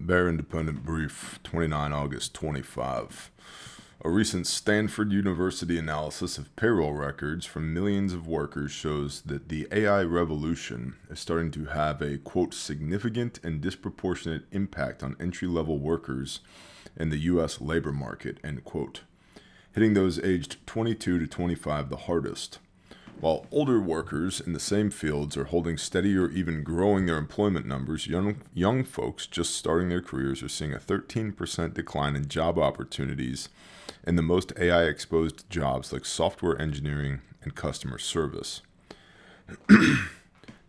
Bear Independent Brief, 29 August 25. A recent Stanford University analysis of payroll records from millions of workers shows that the AI revolution is starting to have a, quote, significant and disproportionate impact on entry-level workers in the U.S. labor market, end quote, hitting those aged 22 to 25 the hardest. While older workers in the same fields are holding steady or even growing their employment numbers, young folks just starting their careers are seeing a 13% decline in job opportunities in the most AI-exposed jobs like software engineering and customer service.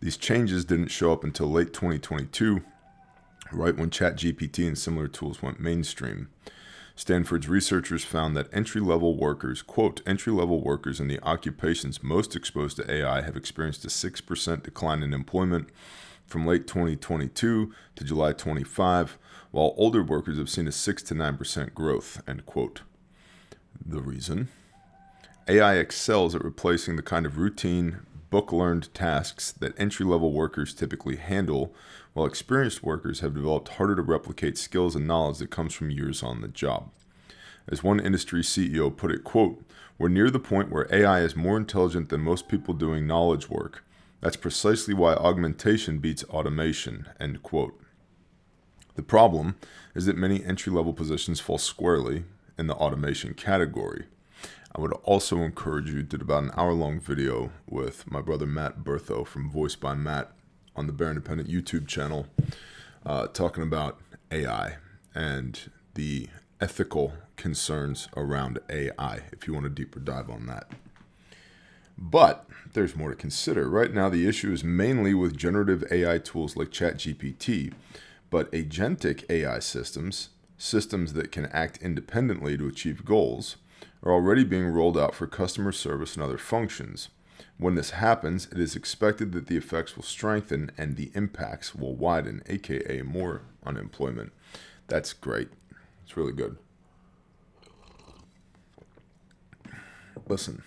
These changes didn't show up until late 2022, right when ChatGPT and similar tools went mainstream. Stanford's researchers found that entry-level workers, quote, entry-level workers in the occupations most exposed to AI have experienced a 6% decline in employment from late 2022 to July 25, while older workers have seen a 6 to 9% growth, end quote. The reason? AI excels at replacing the kind of routine, book-learned tasks that entry-level workers typically handle, while experienced workers have developed harder to replicate skills and knowledge that comes from years on the job. As one industry CEO put it, quote, "We're near the point where AI is more intelligent than most people doing knowledge work. That's precisely why augmentation beats automation," end quote. The problem is that many entry-level positions fall squarely in the automation category. I would also encourage you, did about an hour-long video with my brother Matt Bertho from Voice by Matt on the Bear Independent YouTube channel, talking about AI and the ethical concerns around AI, if you want a deeper dive on that. But there's more to consider. Right now, the issue is mainly with generative AI tools like ChatGPT, but agentic AI systems that can act independently to achieve goals, are already being rolled out for customer service and other functions. When this happens, it is expected that the effects will strengthen and the impacts will widen, aka more unemployment. That's great. It's really good. Listen,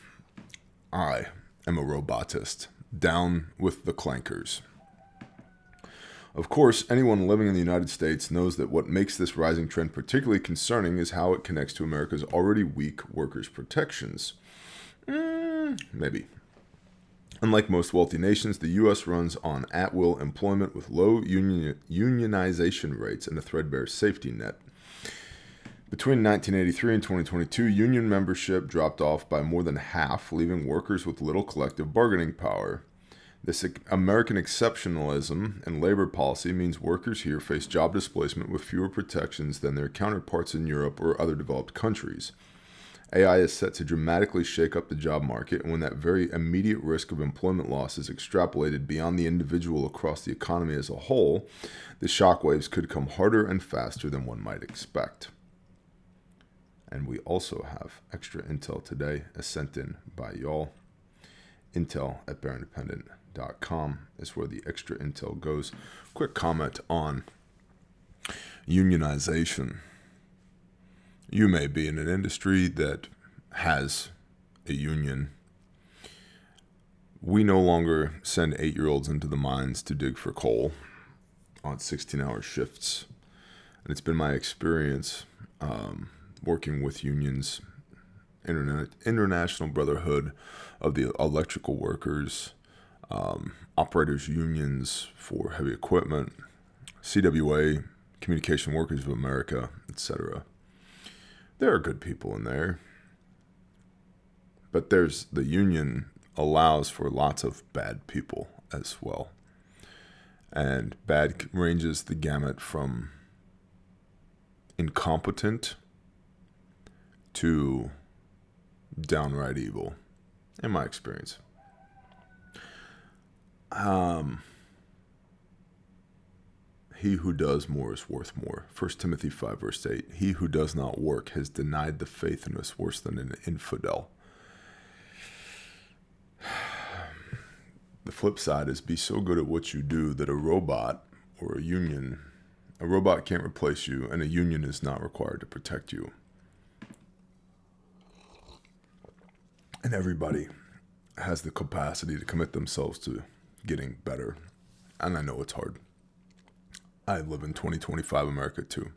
I am a robotist. Down with the clankers. Of course, anyone living in the United States knows that what makes this rising trend particularly concerning is how it connects to America's already weak workers' protections. Maybe. Unlike most wealthy nations, the U.S. runs on at-will employment with low unionization rates and a threadbare safety net. Between 1983 and 2022, union membership dropped off by more than half, leaving workers with little collective bargaining power. This American exceptionalism and labor policy means workers here face job displacement with fewer protections than their counterparts in Europe or other developed countries. AI is set to dramatically shake up the job market, and when that very immediate risk of employment loss is extrapolated beyond the individual across the economy as a whole, the shockwaves could come harder and faster than one might expect. And we also have extra intel today, as sent in by y'all. Intel at bearindependent.com is where the extra intel goes. Quick comment on unionization. You may be in an industry that has a union. We no longer send 8-year-olds into the mines to dig for coal on 16-hour shifts. And it's been my experience working with unions, International Brotherhood of the Electrical Workers, operators unions for heavy equipment, CWA, Communication Workers of America, etc. There are good people in there, but the union allows for lots of bad people as well. And bad ranges the gamut from incompetent to downright evil, in my experience. He who does more is worth more. 1 Timothy 5 verse 8. He who does not work has denied the faith and is worse than an infidel. The flip side is be so good at what you do that a robot or a robot can't replace you, and a union is not required to protect you. And everybody has the capacity to commit themselves to getting better. And I know it's hard. I live in 2025 America too.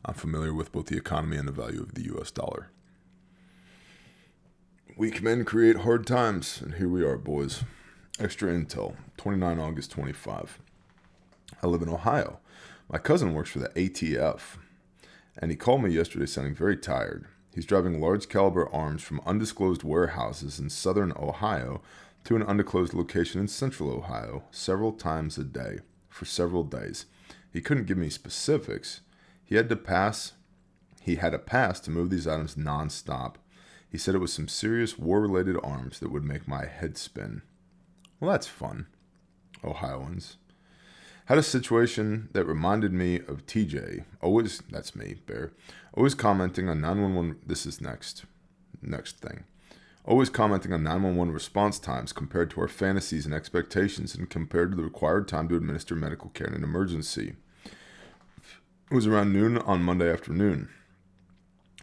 I'm familiar with both the economy and the value of the US dollar. Weak men create hard times, and here we are, boys. Extra intel, 29 August 25. I live in Ohio. My cousin works for the ATF, and he called me yesterday sounding very tired. He's driving large caliber arms from undisclosed warehouses in southern Ohio to an undisclosed location in central Ohio several times a day for several days. He couldn't give me specifics. He had a pass to move these items nonstop. He said it was some serious war-related arms that would make my head spin. Well, that's fun. Ohioans. Had a situation that reminded me of TJ. That's me, Bear. Always commenting on 911. This is next thing. Always commenting on 911 response times compared to our fantasies and expectations and compared to the required time to administer medical care in an emergency. It was around noon on Monday afternoon.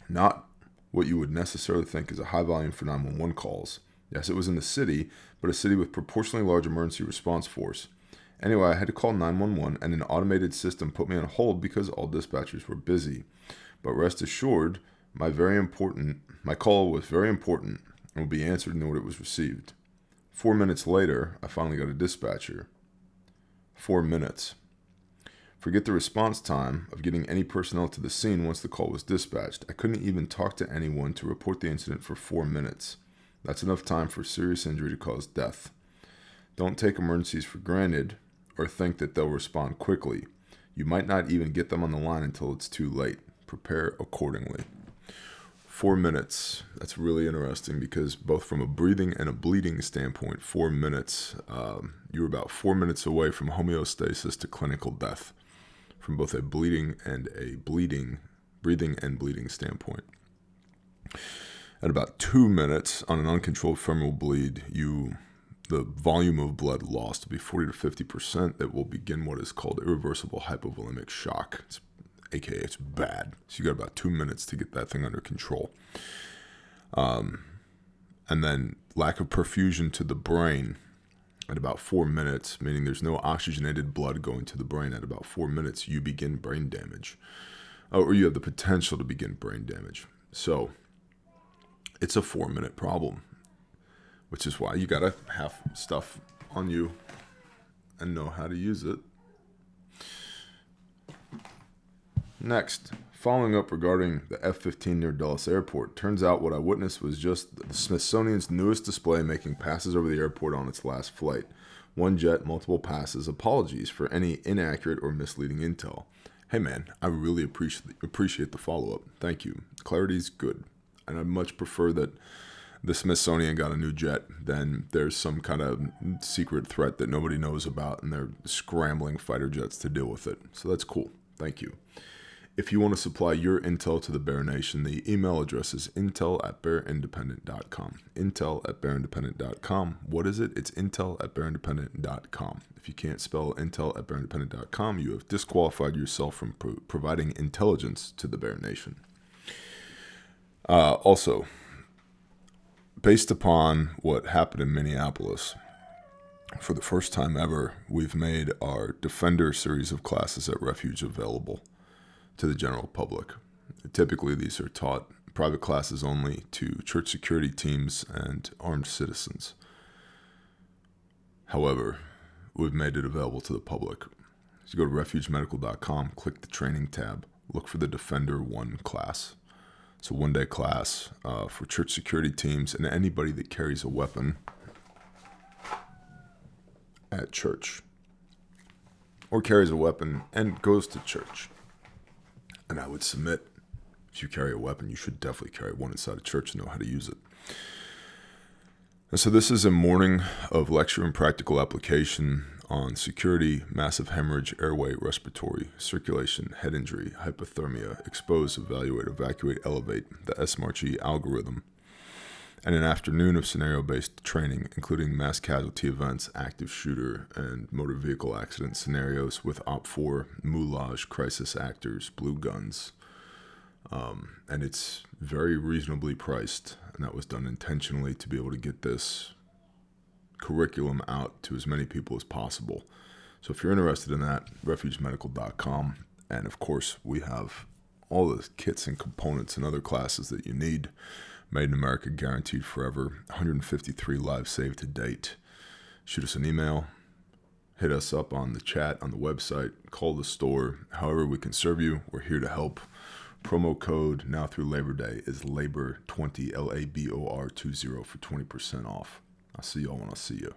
Not what you would necessarily think is a high volume for 911 calls. Yes, it was in the city, but a city with proportionally large emergency response force. Anyway, I had to call 911, and an automated system put me on hold because all dispatchers were busy. But rest assured, my call was very important and will be answered in the order it was received. 4 minutes later, I finally got a dispatcher. 4 minutes. Forget the response time of getting any personnel to the scene once the call was dispatched. I couldn't even talk to anyone to report the incident for 4 minutes. That's enough time for serious injury to cause death. Don't take emergencies for granted or think that they'll respond quickly. You might not even get them on the line until it's too late. Prepare accordingly. 4 minutes. That's really interesting because both from a breathing and a bleeding standpoint, 4 minutes, you're about 4 minutes away from homeostasis to clinical death from both a breathing and bleeding standpoint. At about 2 minutes on an uncontrolled femoral bleed, the volume of blood lost will be 40 to 50%. That will begin what is called irreversible hypovolemic shock. AKA it's bad. So you got about 2 minutes to get that thing under control. And then lack of perfusion to the brain at about 4 minutes, meaning there's no oxygenated blood going to the brain. At about 4 minutes, you begin brain damage. Or you have the potential to begin brain damage. So it's a 4 minute problem, which is why you got to have stuff on you and know how to use it. Next, following up regarding the F-15 near Dulles Airport, turns out what I witnessed was just the Smithsonian's newest display making passes over the airport on its last flight. One jet, multiple passes. Apologies for any inaccurate or misleading intel. Hey man, I really appreciate the follow-up. Thank you. Clarity's good. And I much prefer that the Smithsonian got a new jet than there's some kind of secret threat that nobody knows about and they're scrambling fighter jets to deal with it. So that's cool. Thank you. If you want to supply your intel to the Bear Nation, the email address is intel@bearindependent.com. Intel@bearindependent.com. What is it? It's intel@bearindependent.com. If you can't spell intel@bearindependent.com, you have disqualified yourself from providing intelligence to the Bear Nation. Also, based upon what happened in Minneapolis, for the first time ever, we've made our Defender series of classes at Refuge available to the general public. Typically, these are taught private classes only to church security teams and armed citizens. However, we've made it available to the public. So you go to refugemedical.com, click the training tab, look for the Defender 1 class. It's a one-day class for church security teams and anybody that carries a weapon at church or carries a weapon and goes to church. And I would submit, if you carry a weapon, you should definitely carry one inside a church and know how to use it. And so this is a morning of lecture and practical application on security, massive hemorrhage, airway, respiratory, circulation, head injury, hypothermia, expose, evaluate, evacuate, elevate, the SMART-G algorithm, and an afternoon of scenario-based training, including mass casualty events, active shooter, and motor vehicle accident scenarios with OP4, moulage, crisis actors, blue guns. And it's very reasonably priced, and that was done intentionally to be able to get this curriculum out to as many people as possible. So if you're interested in that, refugemedical.com. And of course, we have all the kits and components and other classes that you need. Made in America, guaranteed forever. 153 lives saved to date. Shoot us an email. Hit us up on the chat, on the website. Call the store. However we can serve you, we're here to help. Promo code now through Labor Day is LABOR20, LABOR20 for 20% off. I'll see y'all when I see you.